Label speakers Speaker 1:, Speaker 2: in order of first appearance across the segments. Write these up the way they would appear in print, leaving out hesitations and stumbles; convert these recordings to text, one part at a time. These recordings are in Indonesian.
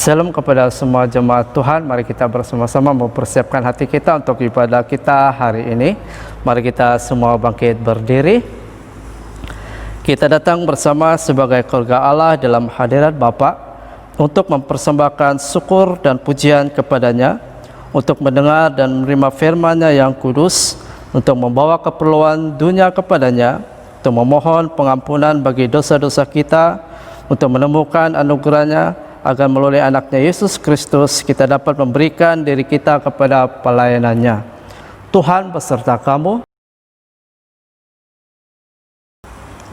Speaker 1: Salam kepada semua jemaat Tuhan. Mari kita bersama-sama mempersiapkan hati kita untuk ibadah kita hari ini. Mari kita semua bangkit berdiri. Kita datang bersama sebagai keluarga Allah dalam hadirat Bapa untuk mempersembahkan syukur dan pujian kepadanya, untuk mendengar dan menerima firman-Nya yang kudus, untuk membawa keperluan dunia kepadanya, untuk memohon pengampunan bagi dosa-dosa kita, untuk menemukan anugerah-Nya, agar melalui anaknya Yesus Kristus kita dapat memberikan diri kita kepada pelayanannya. Tuhan beserta kamu.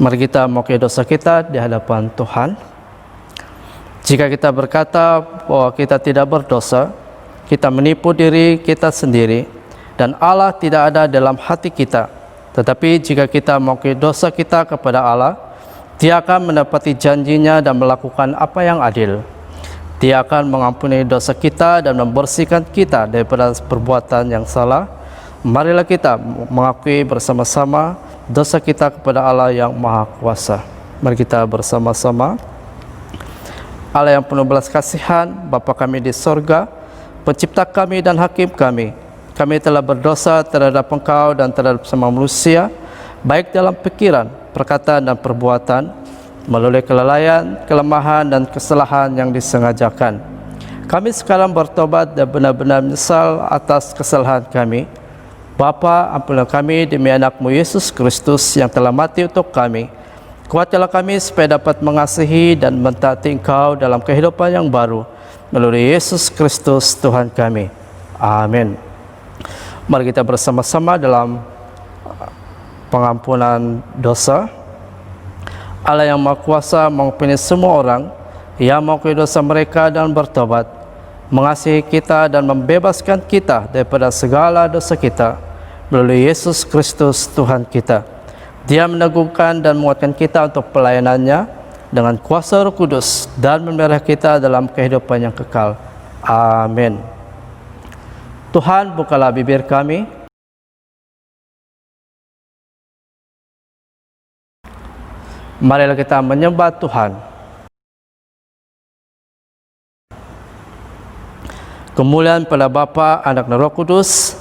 Speaker 1: Mari kita mengakui dosa kita di hadapan Tuhan. Jika kita berkata bahwa kita tidak berdosa, kita menipu diri kita sendiri, dan Allah tidak ada dalam hati kita. Tetapi jika kita mengakui dosa kita kepada Allah, Dia akan menepati janjinya dan melakukan apa yang adil. Dia akan mengampuni dosa kita dan membersihkan kita daripada perbuatan yang salah. Marilah kita mengakui bersama-sama dosa kita kepada Allah yang Maha Kuasa. Mari kita bersama-sama. Allah yang penuh belas kasihan, Bapa kami di sorga, Pencipta kami dan Hakim kami, kami telah berdosa terhadap Engkau dan terhadap semua manusia, baik dalam pikiran, perkataan dan perbuatan, melalui kelalaian, kelemahan dan kesalahan yang disengajakan. Kami sekarang bertobat dan benar-benar menyesal atas kesalahan kami. Bapa, ampunilah kami demi anak-Mu Yesus Kristus yang telah mati untuk kami. Kuatkanlah kami supaya dapat mengasihi dan mentaati Engkau dalam kehidupan yang baru, melalui Yesus Kristus Tuhan kami. Amin. Mari kita bersama-sama dalam pengampunan dosa. Allah yang Maha Kuasa mengampuni semua orang yang mengakui dosa mereka dan bertobat, mengasihi kita dan membebaskan kita daripada segala dosa kita melalui Yesus Kristus Tuhan kita. Dia meneguhkan dan menguatkan kita untuk pelayanannya dengan kuasa Roh Kudus dan memelihara kita dalam kehidupan yang kekal. Amin. Tuhan, bukalah bibir kami, marilah kita menyembah Tuhan. Kemuliaan pada Bapa, Anak dan Roh Kudus,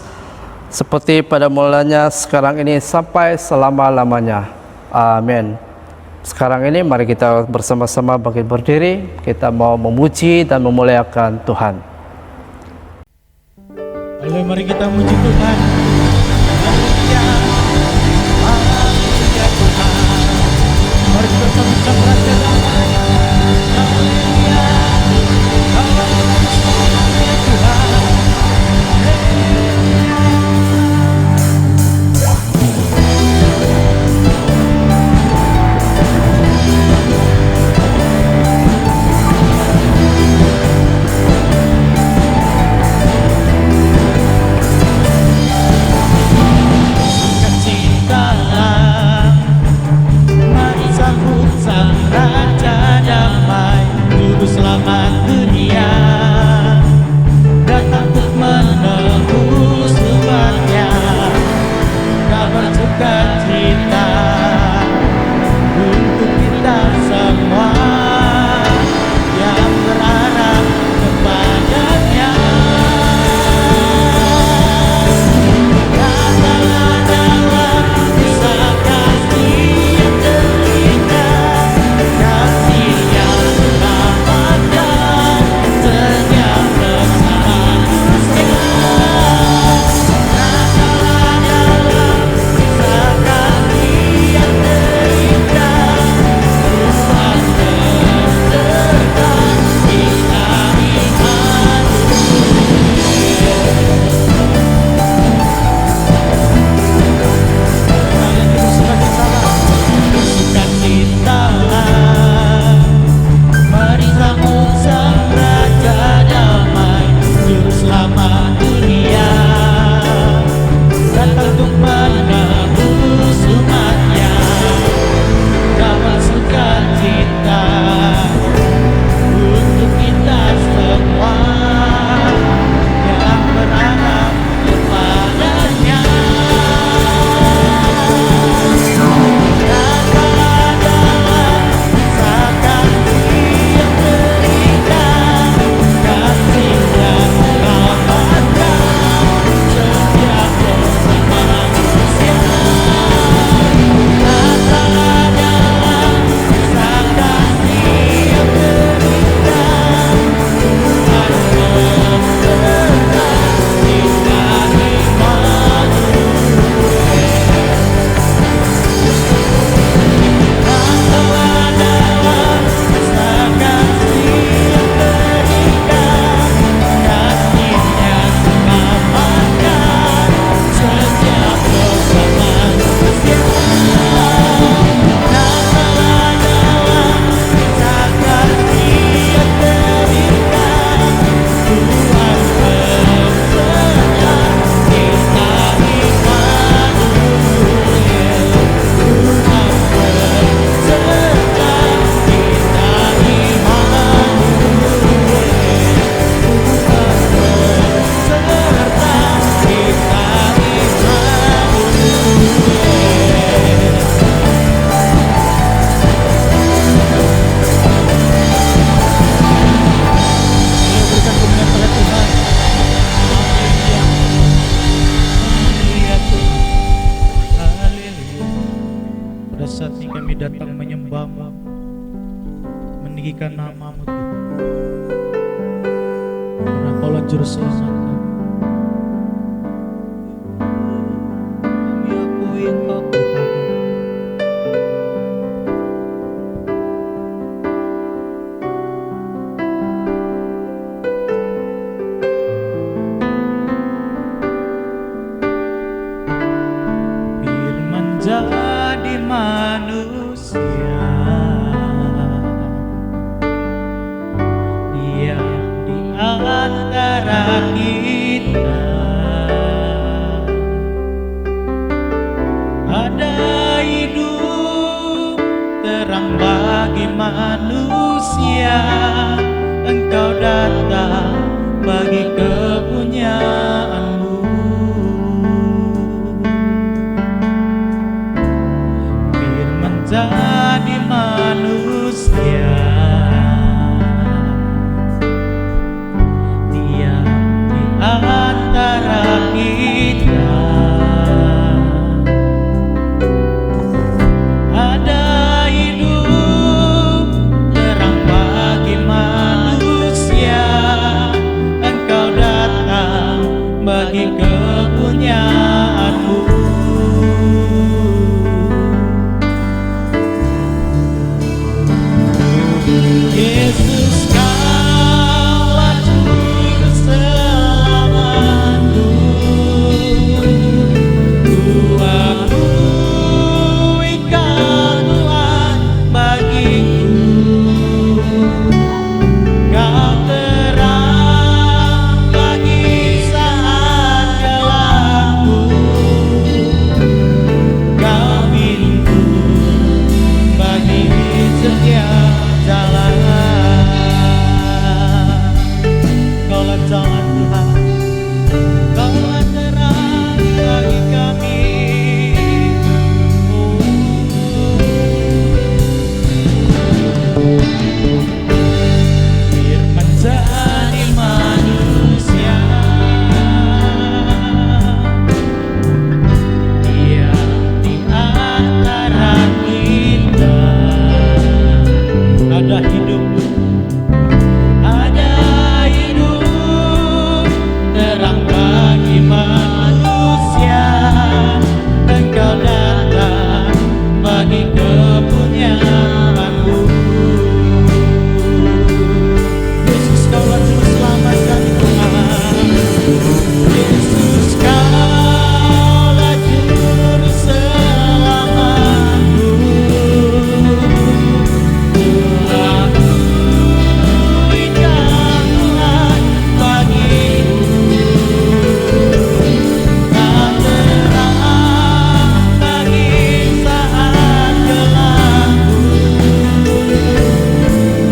Speaker 1: seperti pada mulanya, sekarang ini, sampai selama-lamanya. Amin. Sekarang ini mari kita bersama-sama bangkit berdiri. Kita mau memuji dan memuliakan Tuhan.
Speaker 2: Halo, mari kita memuji Tuhan. Mari kita sama-sama raja damai. Haleluya. Haleluya Tuhan. saat ini kami datang menyembah-Mu, meninggikan nama-Mu Tuhan. Karena Kaulah Juru Selamat kami. Kami akui Engkau Tuhan. Firman jadi manusia, Dia di antara kita. Ada hidup terang bagi manusia, Engkau datang bagi kepunyaan-Mu. Firman jadi manusia, Dia di antara kita. Ada hidup terang bagi manusia, Engkau datang bagi kepunyaan-Mu. Yesus, Kaulah Juru Selamatku. Ku akui Engkau Tuhan bagiku. Kau terang bagi saat gelapku. Kau pintu bagi setiap jalan. Kaulah jalan Tuhan, Kaulah terang bagi kami. Firman jadi manusia, Dia di antara kita. Ada hidup terang bagi manusia, Engkau datang bagi kepunyaan-Mu. Yesus, Kaulah Juru Selamat kami Tuhan. Yesus, Kaulah Juru Selamatku. Ku akui Engkau Tuhan bagiku. Kau terang bagi saat gelapku.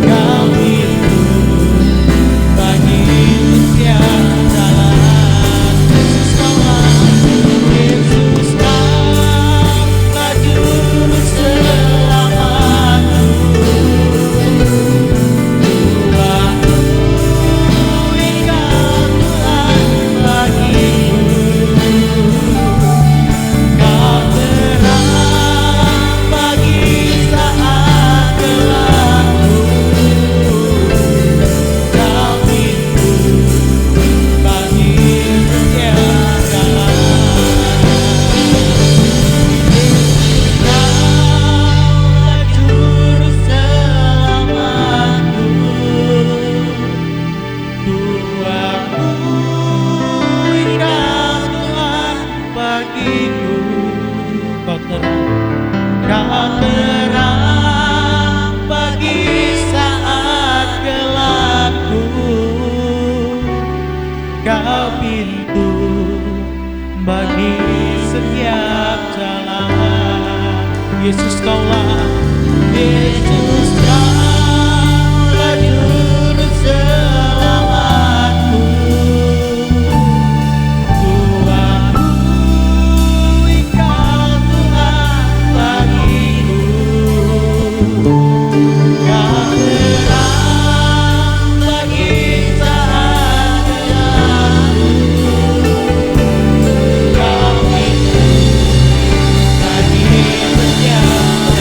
Speaker 2: Kau pintu bagi setiap jalan. Yesus, Kaulah Juru Selamatku. Ku akui Engkau Tuhan bagiku. Kau terang bagi saat gelapku. Kau pintu bagi setiap jalan. Kaulah Juru Selamatku. Ku akui Engkau Tuhan bagiku. Kau terang bagi saat gelapku. Kau pintu bagi setiap jalan. Yesus, Kaulah Juru Selamatku. Ku akui Engkau Tuhan bagiku. Kau terang bagi saat gelapku. Kau pintu bagi setiap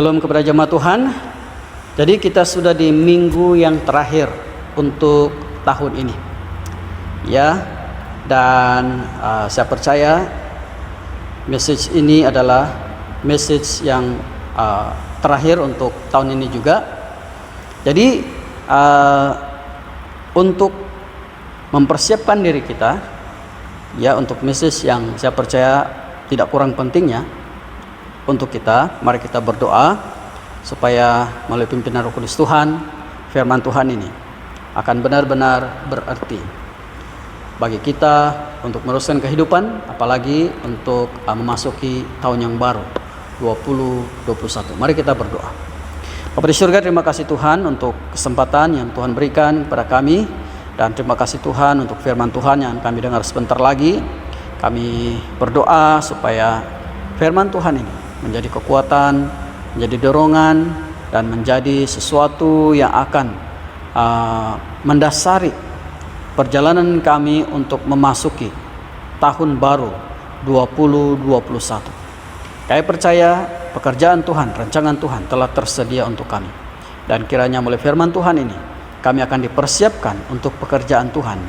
Speaker 3: Shalom kepada jemaat Tuhan. Jadi kita sudah di minggu yang terakhir untuk tahun ini, ya. Dan saya percaya message ini adalah message yang terakhir untuk tahun ini juga. Jadi untuk mempersiapkan diri kita, ya, untuk message yang saya percaya tidak kurang pentingnya untuk kita, mari kita berdoa supaya melalui pimpinan Roh Kudus Tuhan, firman Tuhan ini akan benar-benar berarti bagi kita untuk meneruskan kehidupan, apalagi untuk memasuki tahun yang baru 2021. Mari kita berdoa. Bapa di surga, terima kasih Tuhan untuk kesempatan yang Tuhan berikan kepada kami, dan terima kasih Tuhan untuk firman Tuhan yang kami dengar sebentar lagi. Kami berdoa supaya firman Tuhan ini menjadi kekuatan, menjadi dorongan, dan menjadi sesuatu yang akan mendasari perjalanan kami untuk memasuki tahun baru 2021. Kami percaya pekerjaan Tuhan, rancangan Tuhan telah tersedia untuk kami, dan kiranya melalui firman Tuhan ini kami akan dipersiapkan untuk pekerjaan Tuhan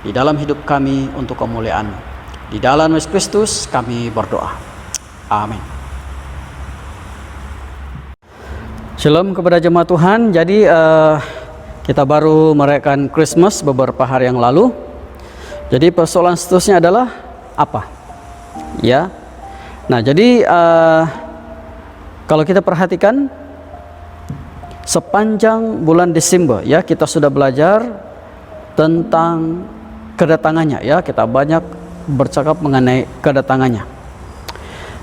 Speaker 3: di dalam hidup kami untuk kemuliaan-Mu. Di dalam Yesus Kristus kami berdoa. Amin. Shalom kepada jemaat Tuhan. Jadi kita baru merayakan Christmas beberapa hari yang lalu. Jadi persoalan seterusnya adalah apa? Ya. Nah, jadi kalau kita perhatikan sepanjang bulan Desember, ya, kita sudah belajar tentang kedatangannya, ya. Kita banyak bercakap mengenai kedatangannya.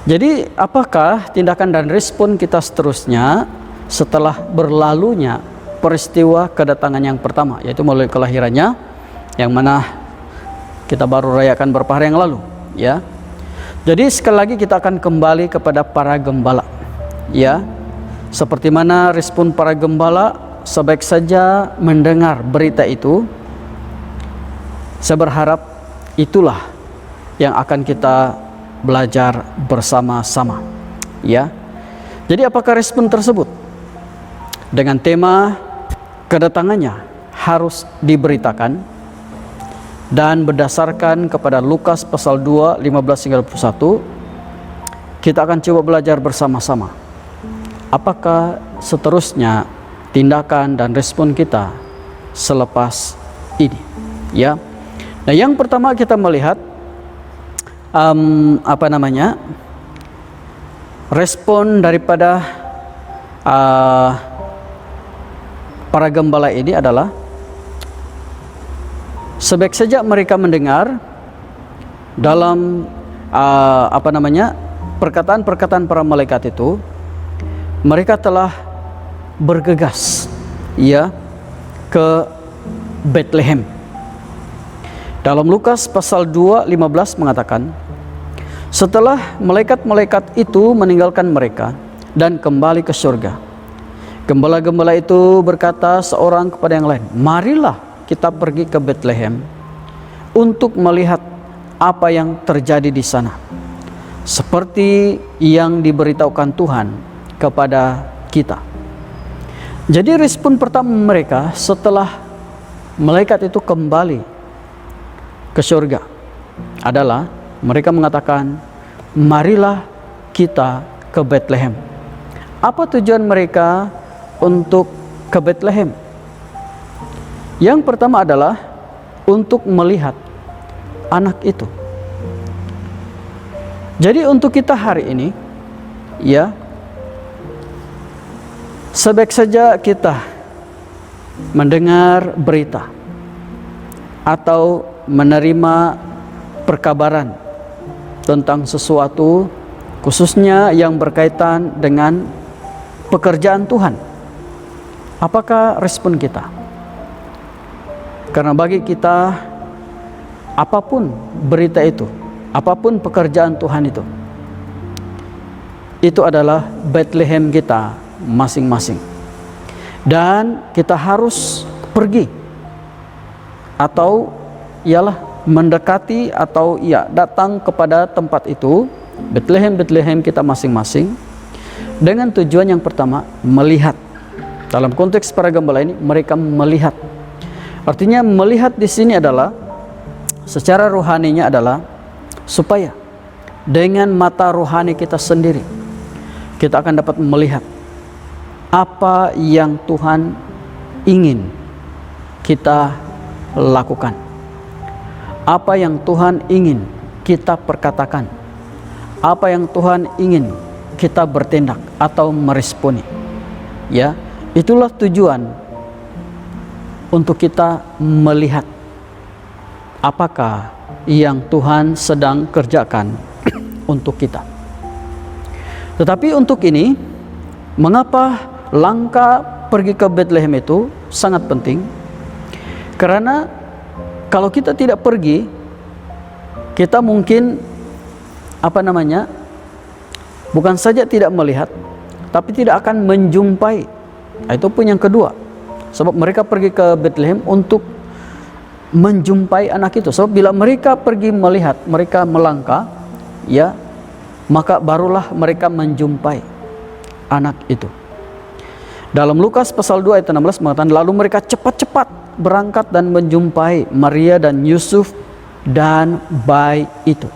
Speaker 3: Jadi apakah tindakan dan respon kita seterusnya setelah berlalunya peristiwa kedatangan yang pertama, yaitu melalui kelahirannya, yang mana kita baru rayakan beberapa hari yang lalu, ya. Jadi sekali lagi kita akan kembali kepada para gembala, ya. Seperti mana respon para gembala sebaik saja mendengar berita itu. Saya berharap itulah yang akan kita belajar bersama-sama, ya. Jadi apakah respon tersebut dengan tema kedatangannya harus diberitakan, dan berdasarkan kepada Lukas pasal 2, 15-21, kita akan coba belajar bersama-sama apakah seterusnya tindakan dan respon kita selepas ini, ya. Nah, yang pertama kita melihat respon daripada para gembala ini adalah sebaik saja mereka mendengar dalam perkataan-perkataan para malaikat itu, mereka telah bergegas, ya, ke Bethlehem. Dalam Lukas pasal 2, 15 mengatakan, setelah malaikat-malaikat itu meninggalkan mereka dan kembali ke surga, gembala-gembala itu berkata seorang kepada yang lain, marilah kita pergi ke Bethlehem untuk melihat apa yang terjadi di sana, seperti yang diberitahukan Tuhan kepada kita. Jadi respon pertama mereka setelah malaikat itu kembali ke surga adalah mereka mengatakan, marilah kita ke Bethlehem. Apa tujuan mereka untuk ke Bethlehem? Yang pertama adalah untuk melihat anak itu. Jadi untuk kita hari ini, ya, sebaik saja kita mendengar berita atau menerima perkabaran tentang sesuatu, khususnya yang berkaitan dengan pekerjaan Tuhan, apakah respon kita? Karena bagi kita, apapun berita itu, apapun pekerjaan Tuhan itu adalah Bethlehem kita masing-masing, dan kita harus pergi atau ialah mendekati atau datang kepada tempat itu, Bethlehem kita masing-masing, dengan tujuan yang pertama, melihat. Dalam konteks para gembala ini, mereka melihat. Artinya melihat di sini adalah secara rohaninya adalah supaya dengan mata rohani kita sendiri kita akan dapat melihat apa yang Tuhan ingin kita lakukan, apa yang Tuhan ingin kita perkatakan, apa yang Tuhan ingin kita bertindak atau meresponi. Ya, itulah tujuan untuk kita melihat apakah yang Tuhan sedang kerjakan untuk kita. Tetapi untuk ini, mengapa langkah pergi ke Bethlehem itu sangat penting? Karena kalau kita tidak pergi, kita mungkin bukan saja tidak melihat, tapi tidak akan menjumpai. Itu pun yang kedua. Sebab mereka pergi ke Bethlehem untuk menjumpai anak itu. Sebab bila mereka pergi melihat, mereka melangkah, ya, maka barulah mereka menjumpai anak itu. Dalam Lukas pasal 2 ayat 16 mengatakan, lalu mereka cepat-cepat berangkat dan menjumpai Maria dan Yusuf dan bayi itu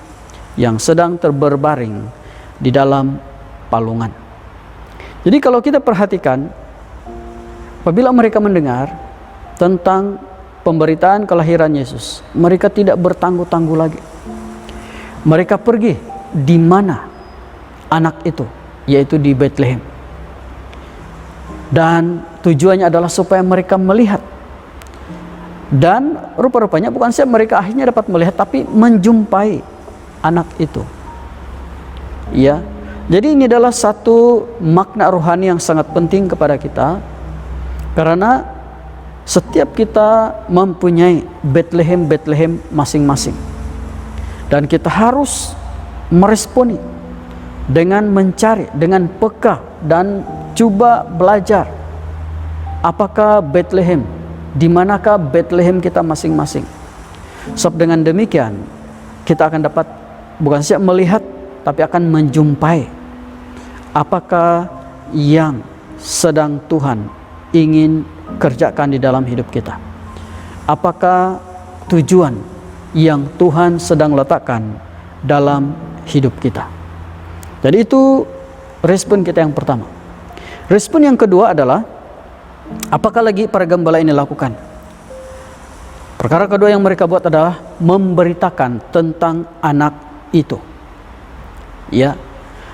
Speaker 3: yang sedang terberbaring di dalam palungan. Jadi kalau kita perhatikan, apabila mereka mendengar tentang pemberitaan kelahiran Yesus, mereka tidak bertangguh-tangguh lagi. Mereka pergi di mana anak itu, yaitu di Bethlehem. Dan tujuannya adalah supaya mereka melihat. Dan rupa-rupanya bukan saja mereka akhirnya dapat melihat, tapi menjumpai anak itu. Ya, jadi ini adalah satu makna rohani yang sangat penting kepada kita. Karena setiap kita mempunyai Bethlehem masing-masing. Dan kita harus meresponi dengan mencari, dengan peka dan coba belajar. Apakah Bethlehem, di manakah Bethlehem kita masing-masing? Sebab dengan demikian kita akan dapat bukan saja melihat, tapi akan menjumpai apakah yang sedang Tuhan ingin kerjakan di dalam hidup kita. Apakah tujuan yang Tuhan sedang letakkan dalam hidup kita. Jadi itu respon kita yang pertama. Respon yang kedua adalah, apakah lagi para gembala ini lakukan? Perkara kedua yang mereka buat adalah memberitakan tentang anak itu. Ya.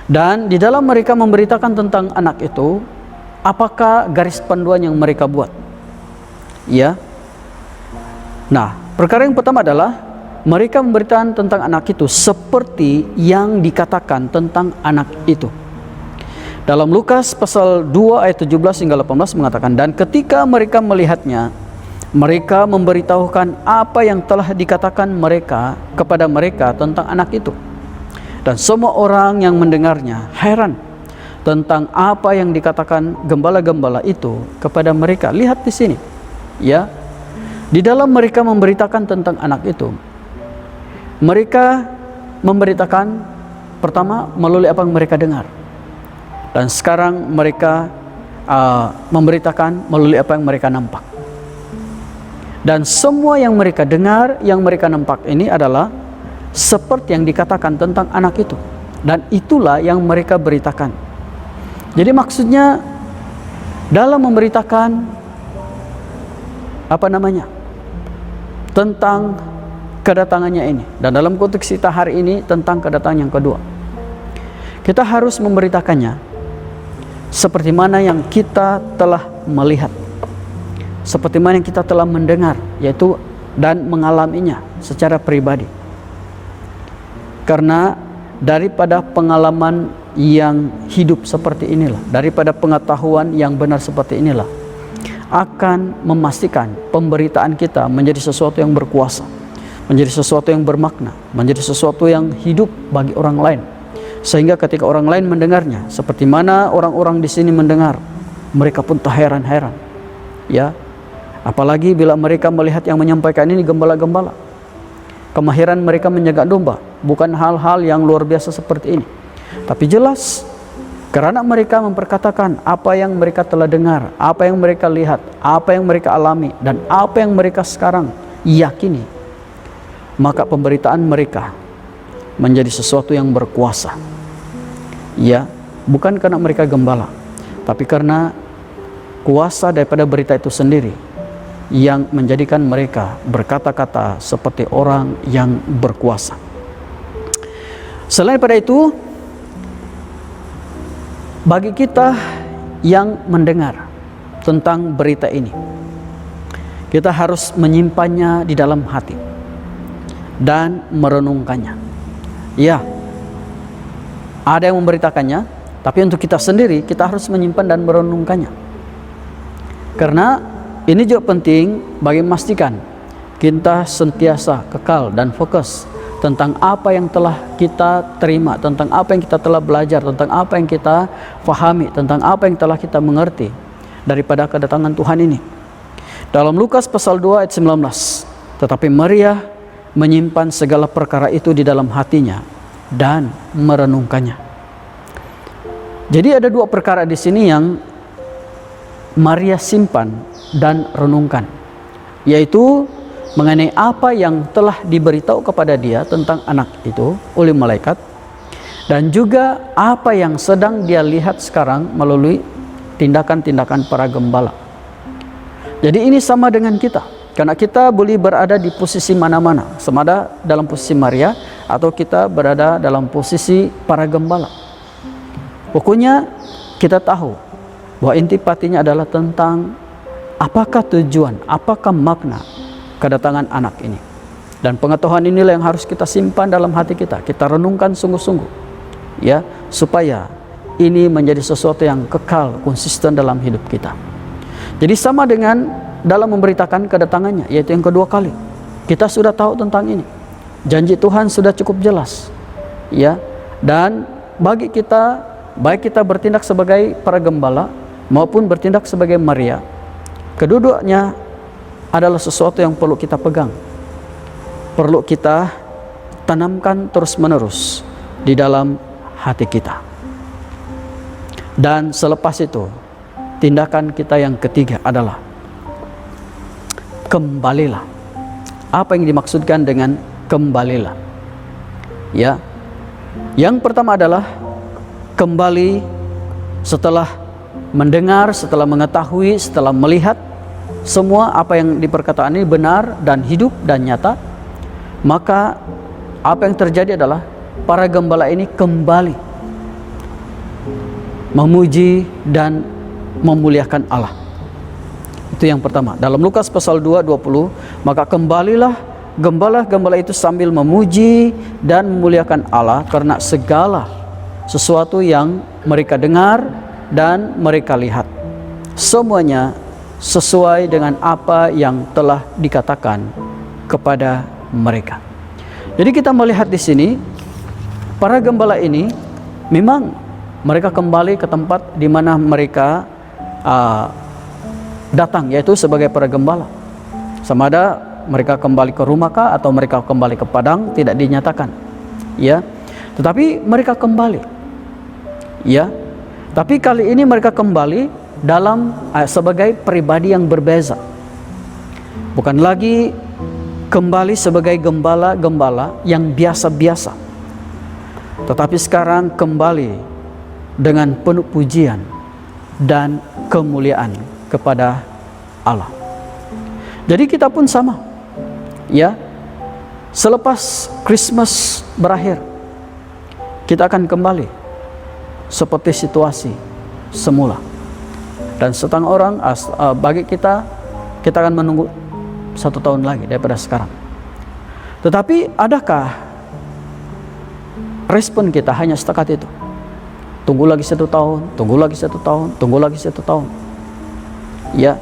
Speaker 3: Dan di dalam mereka memberitakan tentang anak itu, apakah garis panduan yang mereka buat? Ya. Nah, perkara yang pertama adalah mereka memberitakan tentang anak itu seperti yang dikatakan tentang anak itu. Dalam Lukas pasal 2 ayat 17 hingga 18 mengatakan, dan ketika mereka melihatnya, mereka memberitahukan apa yang telah dikatakan mereka kepada mereka tentang anak itu. Dan semua orang yang mendengarnya heran tentang apa yang dikatakan gembala-gembala itu kepada mereka. Lihat di sini, ya, di dalam mereka memberitakan tentang anak itu, mereka memberitakan pertama melalui apa yang mereka dengar, dan sekarang mereka memberitakan melalui apa yang mereka nampak. Dan semua yang mereka dengar, yang mereka nampak ini adalah seperti yang dikatakan tentang anak itu, dan itulah yang mereka beritakan. Jadi maksudnya dalam memberitakan tentang kedatangannya ini, dan dalam konteks kita hari ini tentang kedatangan yang kedua, kita harus memberitakannya seperti mana yang kita telah melihat, seperti mana yang kita telah mendengar, yaitu dan mengalaminya secara pribadi. Karena daripada pengalaman yang hidup seperti inilah, daripada pengetahuan yang benar seperti inilah, akan memastikan pemberitaan kita menjadi sesuatu yang berkuasa, menjadi sesuatu yang bermakna, menjadi sesuatu yang hidup bagi orang lain. Sehingga ketika orang lain mendengarnya, seperti mana orang-orang di sini mendengar, mereka pun terheran-heran. Ya, apalagi bila mereka melihat yang menyampaikan ini gembala-gembala. Kemahiran mereka menjaga domba bukan hal-hal yang luar biasa seperti ini. Tapi jelas Karena mereka memperkatakan apa yang mereka telah dengar, apa yang mereka lihat, apa yang mereka alami, dan apa yang mereka sekarang yakini. Maka pemberitaan mereka menjadi sesuatu yang berkuasa. Ya, bukan karena mereka gembala, tapi karena kuasa daripada berita itu sendiri yang menjadikan mereka berkata-kata seperti orang yang berkuasa. Selain pada itu, bagi kita yang mendengar tentang berita ini, kita harus menyimpannya di dalam hati dan merenungkannya. Ya, ada yang memberitakannya, tapi untuk kita sendiri kita harus menyimpan dan merenungkannya. Karena ini juga penting bagi memastikan kita sentiasa kekal dan fokus tentang apa yang telah kita terima, tentang apa yang kita telah belajar, tentang apa yang kita fahami, tentang apa yang telah kita mengerti daripada kedatangan Tuhan ini. Dalam Lukas pasal 2 ayat 19, tetapi Maria menyimpan segala perkara itu di dalam hatinya dan merenungkannya. Jadi ada dua perkara di sini yang Maria simpan dan renungkan, yaitu mengenai apa yang telah diberitahu kepada dia tentang anak itu oleh malaikat, dan juga apa yang sedang dia lihat sekarang melalui tindakan-tindakan para gembala. Jadi ini sama dengan kita, karena kita boleh berada di posisi mana-mana, sama ada dalam posisi Maria atau kita berada dalam posisi para gembala. Pokoknya kita tahu bahwa intipatinya adalah tentang apakah tujuan, apakah makna kedatangan anak ini. Dan pengetahuan inilah yang harus kita simpan dalam hati kita. Kita renungkan sungguh-sungguh, ya, supaya ini menjadi sesuatu yang kekal, konsisten dalam hidup kita. Jadi sama dengan dalam memberitakan kedatangannya, yaitu yang kedua kali. Kita sudah tahu tentang ini. Janji Tuhan sudah cukup jelas, ya. Dan bagi kita, baik kita bertindak sebagai para gembala maupun bertindak sebagai Maria, kedua-duanya adalah sesuatu yang perlu kita pegang, perlu kita tanamkan terus-menerus di dalam hati kita. Dan selepas itu, tindakan kita yang ketiga adalah kembalilah. Apa yang dimaksudkan dengan kembalilah? Ya, yang pertama adalah kembali setelah mendengar, setelah mengetahui, setelah melihat semua apa yang diperkataan ini benar dan hidup dan nyata. Maka apa yang terjadi adalah para gembala ini kembali memuji dan memuliakan Allah. Itu yang pertama. Dalam Lukas pasal 2:20, maka kembalilah gembala-gembala itu sambil memuji dan memuliakan Allah karena segala sesuatu yang mereka dengar dan mereka lihat, semuanya sesuai dengan apa yang telah dikatakan kepada mereka. Jadi kita melihat di sini para gembala ini memang mereka kembali ke tempat di mana mereka datang, yaitu sebagai para gembala. Sama ada mereka kembali ke rumah kah atau mereka kembali ke padang, tidak dinyatakan, ya. Tetapi mereka kembali, ya. Tapi kali ini mereka kembali dalam sebagai pribadi yang berbeza. Bukan lagi kembali sebagai gembala-gembala yang biasa-biasa, tetapi sekarang kembali dengan penuh pujian dan kemuliaan kepada Allah. Jadi kita pun sama, ya. Selepas Christmas berakhir, kita akan kembali seperti situasi semula. Dan setengah orang bagi kita akan menunggu 1 tahun lagi daripada sekarang. Tetapi adakah respon kita hanya setakat itu? Tunggu lagi 1 tahun, tunggu lagi 1 tahun, tunggu lagi 1 tahun. Ya,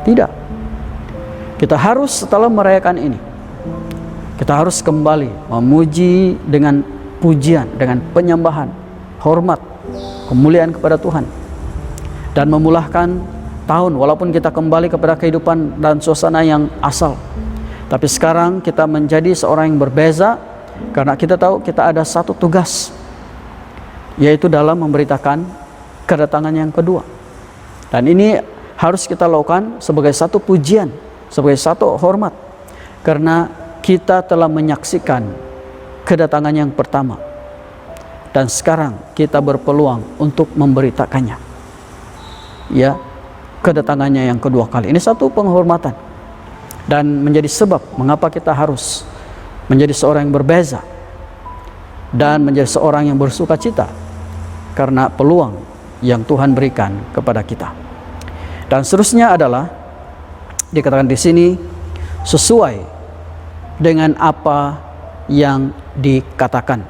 Speaker 3: tidak. Kita harus setelah merayakan ini, kita harus kembali memuji dengan pujian, dengan penyembahan, hormat, kemuliaan kepada Tuhan, dan memulahkan tahun, walaupun kita kembali kepada kehidupan dan suasana yang asal. Tapi sekarang kita menjadi seorang yang berbeza, karena kita tahu kita ada satu tugas, yaitu dalam memberitakan kedatangan yang kedua. Dan ini harus kita lakukan sebagai satu pujian, sebagai satu hormat, karena kita telah menyaksikan kedatangan yang pertama, dan sekarang kita berpeluang untuk memberitakannya, ya, kedatangannya yang kedua kali. Ini satu penghormatan dan menjadi sebab mengapa kita harus menjadi seorang yang berbeza dan menjadi seorang yang bersuka cita, karena peluang yang Tuhan berikan kepada kita. Dan seterusnya adalah dikatakan di sini sesuai dengan apa yang dikatakan.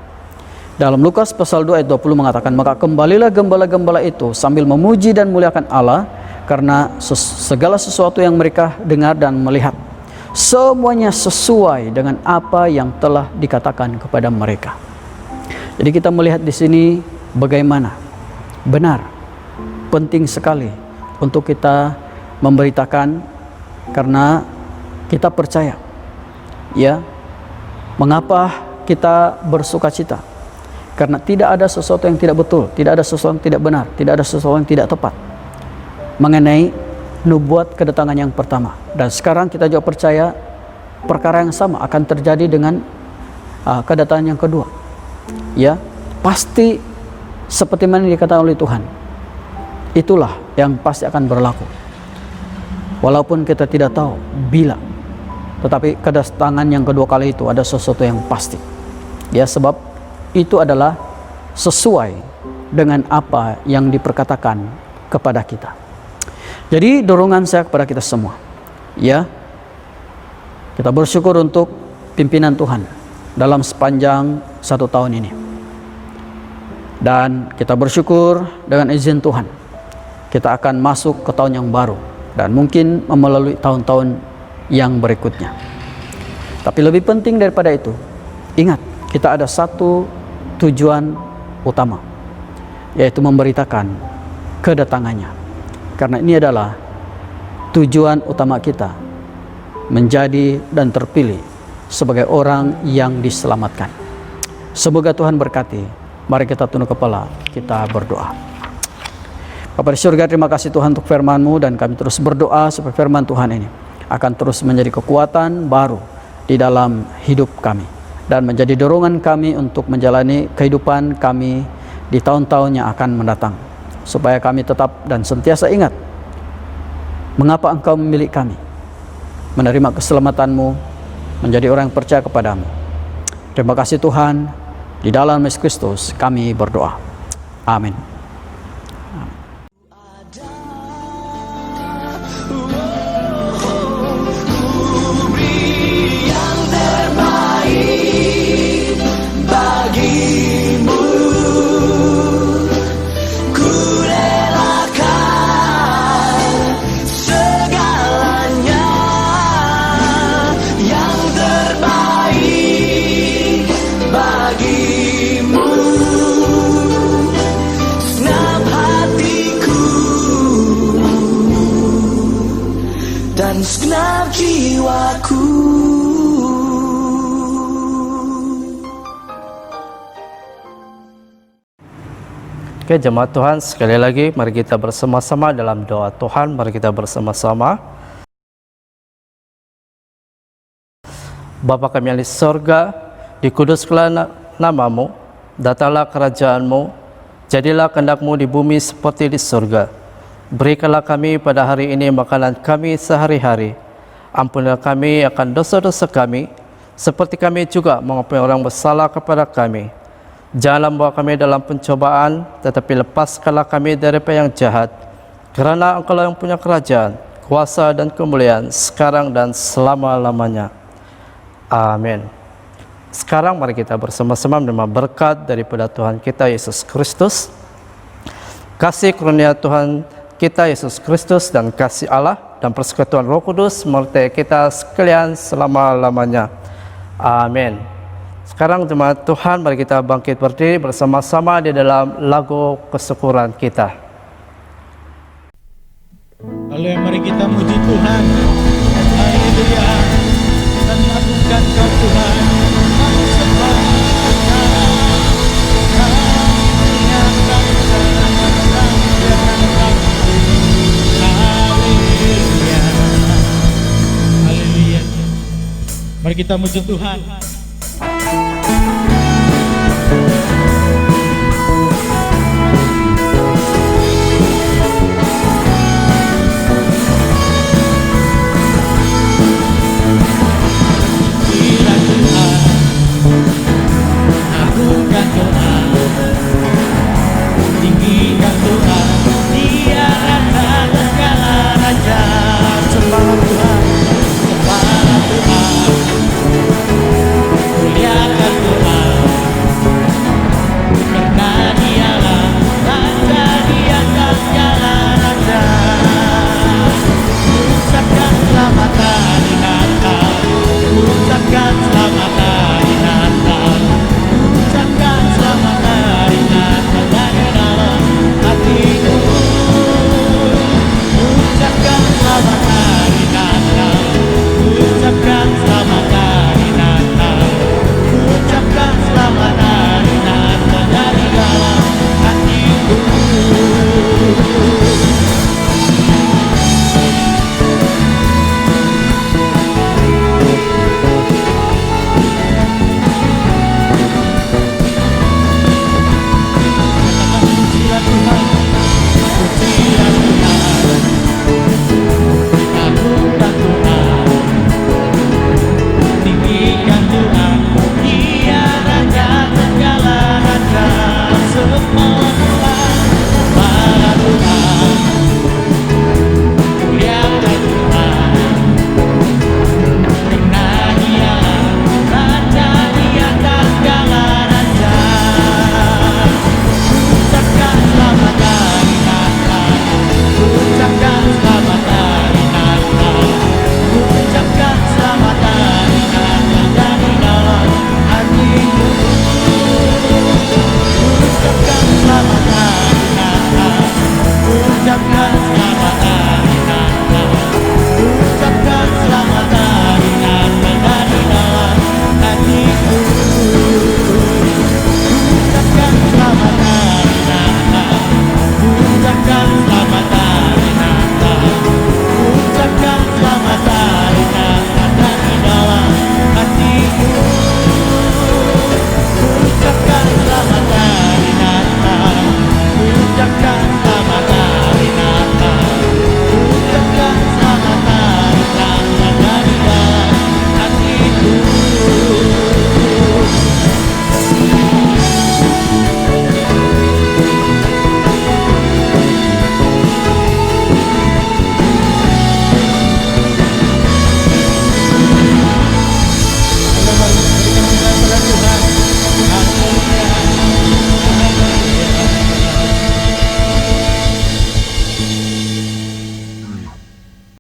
Speaker 3: Dalam Lukas pasal 2 ayat 20 mengatakan, maka kembalilah gembala-gembala itu sambil memuji dan muliakan Allah, karena segala sesuatu yang mereka dengar dan melihat semuanya sesuai dengan apa yang telah dikatakan kepada mereka. Jadi kita melihat di sini bagaimana benar, penting sekali untuk kita memberitakan, karena kita percaya, ya, mengapa kita bersuka cita? Karena tidak ada sesuatu yang tidak betul, tidak ada sesuatu yang tidak benar, tidak ada sesuatu yang tidak tepat mengenai nubuat kedatangan yang pertama. Dan sekarang kita juga percaya perkara yang sama akan terjadi dengan kedatangan yang kedua. Ya, pasti seperti mana dikatakan oleh Tuhan, itulah yang pasti akan berlaku. Walaupun kita tidak tahu bila, tetapi kedatangan yang kedua kali itu ada sesuatu yang pasti. Ya, sebab itu adalah sesuai dengan apa yang diperkatakan kepada kita. Jadi dorongan saya kepada kita semua, ya, kita bersyukur untuk pimpinan Tuhan dalam sepanjang 1 tahun ini. Dan kita bersyukur dengan izin Tuhan, kita akan masuk ke tahun yang baru dan mungkin melalui tahun-tahun yang berikutnya. Tapi lebih penting daripada itu, ingat, kita ada satu tujuan utama, yaitu memberitakan kedatangannya. Karena ini adalah tujuan utama kita, menjadi dan terpilih sebagai orang yang diselamatkan. Semoga Tuhan berkati. Mari kita tunduk kepala, kita berdoa. Bapa di surga, terima kasih Tuhan untuk firman-Mu, dan kami terus berdoa supaya firman Tuhan ini akan terus menjadi kekuatan baru di dalam hidup kami, dan menjadi dorongan kami untuk menjalani kehidupan kami di tahun-tahun yang akan mendatang, supaya kami tetap dan sentiasa ingat mengapa Engkau memilih kami, menerima keselamatan-Mu, menjadi orang yang percaya kepadamu. Terima kasih Tuhan, di dalam Yesus Kristus kami berdoa. Amin.
Speaker 2: Segenap jiwaku.
Speaker 1: Oke, jemaat Tuhan, sekali lagi mari kita bersama-sama dalam doa Tuhan. Mari kita bersama-sama. Bapa kami yang di sorga, dikuduskanlah nama-Mu, datanglah kerajaan-Mu, jadilah kehendak-Mu di bumi seperti di surga. Berikanlah kami pada hari ini makanan kami sehari-hari. Ampunilah kami akan dosa-dosa kami, seperti kami juga mengampuni orang bersalah kepada kami. Janganlah membawa kami dalam pencobaan, tetapi lepaskanlah kami daripada yang jahat. Kerana Engkau yang punya kerajaan, kuasa dan kemuliaan, sekarang dan selama-lamanya. Amin. Sekarang mari kita bersama-sama menerima berkat daripada Tuhan kita Yesus Kristus. Kasih karunia Tuhan kita Yesus Kristus dan kasih Allah dan persekutuan Roh Kudus menyertai kita sekalian selama-lamanya. Amin. Sekarang jemaat Tuhan, mari kita bangkit berdiri bersama-sama di dalam lagu kesyukuran kita.
Speaker 2: Haleluya, mari kita muji Tuhan. Haleluya, kita mengagungkan Kau Tuhan. Kau sembah, kami Mari kita muji Tuhan.